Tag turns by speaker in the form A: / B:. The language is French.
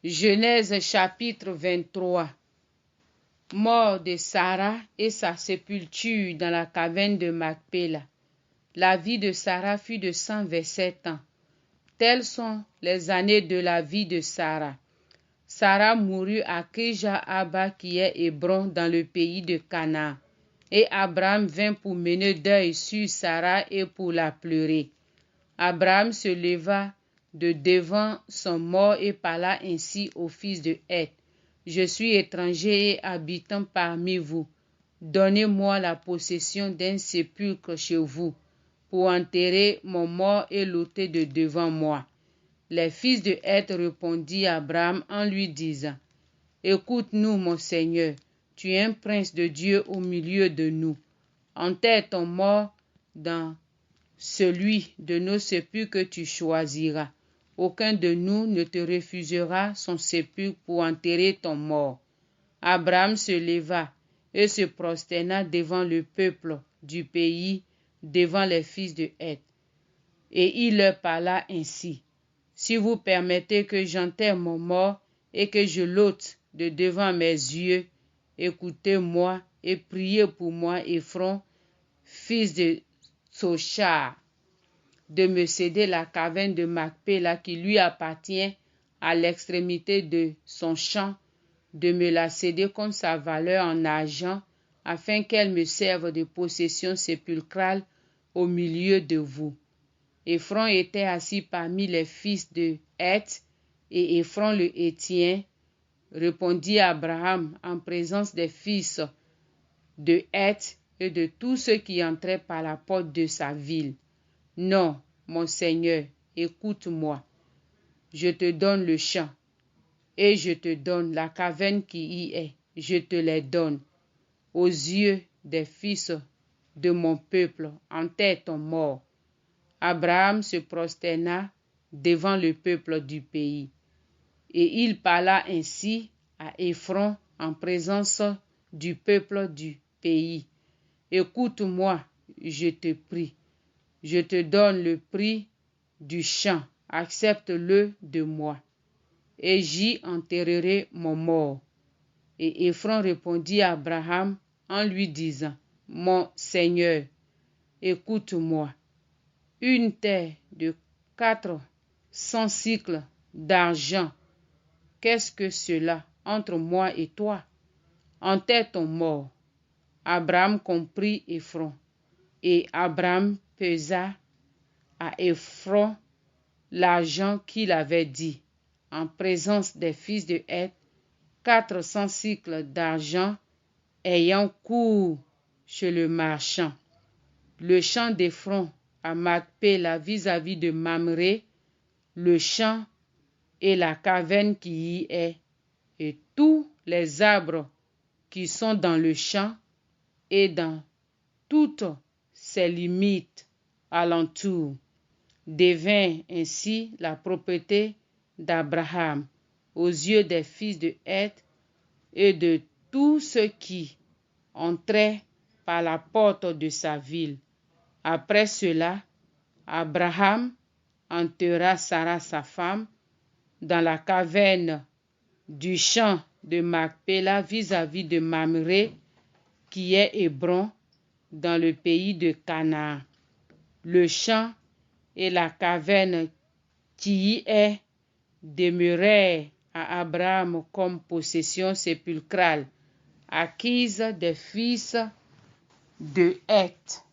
A: Genèse chapitre 23. Mort de Sarah et sa sépulture dans la caverne de Macpéla. La vie de Sarah fut de 127 ans. Telles sont les années de la vie de Sarah. Sarah mourut à Kirjat-Arba qui est Hébron dans le pays de Canaan. Et Abraham vint pour mener deuil sur Sarah et pour la pleurer. Abraham se leva de devant son mort et parla ainsi au fils de Heth. Je suis étranger et habitant parmi vous. Donnez-moi la possession d'un sépulcre chez vous, pour enterrer mon mort et l'ôter de devant moi. Les fils de Heth répondirent à Abraham en lui disant, écoute-nous, mon Seigneur, tu es un prince de Dieu au milieu de nous. Enterre ton mort dans celui de nos sépulcres que tu choisiras. Aucun de nous ne te refusera son sépulcre pour enterrer ton mort. Abraham se leva et se prosterna devant le peuple du pays, devant les fils de Heth. Et il leur parla ainsi. Si vous permettez que j'enterre mon mort et que je l'ôte de devant mes yeux, écoutez-moi et priez pour moi, Éphron, fils de Tsochar, de me céder la caverne de Macpéla qui lui appartient à l'extrémité de son champ, de me la céder contre sa valeur en argent, afin qu'elle me serve de possession sépulcrale au milieu de vous. Éphron était assis parmi les fils de Heth, et Éphron le Héthien répondit à Abraham en présence des fils de Heth et de tous ceux qui entraient par la porte de sa ville. Non, mon Seigneur, écoute-moi. Je te donne le champ, et je te donne la caverne qui y est. Je te les donne. Aux yeux des fils de mon peuple, enterre ton mort. Abraham se prosterna devant le peuple du pays. Et il parla ainsi à Éphron en présence du peuple du pays. Écoute-moi, je te prie. Je te donne le prix du champ, accepte-le de moi, et j'y enterrerai mon mort. Et Éphron répondit à Abraham en lui disant, mon Seigneur, écoute-moi. Une terre de 400 cycles d'argent, qu'est-ce que cela entre moi et toi? Enterre ton mort. Abraham comprit Éphron, et Abraham pesa à Éphron l'argent qu'il avait dit, en présence des fils de Heth, 400 cycles d'argent ayant cours chez le marchand. Le champ d'Éphron à Macpéla vis-à-vis de Mamré, le champ et la caverne qui y est, et tous les arbres qui sont dans le champ et dans toutes ses limites alentour, devint ainsi la propriété d'Abraham aux yeux des fils de Heth et de tous ceux qui entraient par la porte de sa ville. Après cela, Abraham enterra Sarah sa femme dans la caverne du champ de Macpéla vis-à-vis de Mamré, qui est Hébron, dans le pays de Canaan. Le champ et la caverne qui y est demeurèrent à Abraham comme possession sépulcrale, acquise des fils de Heth.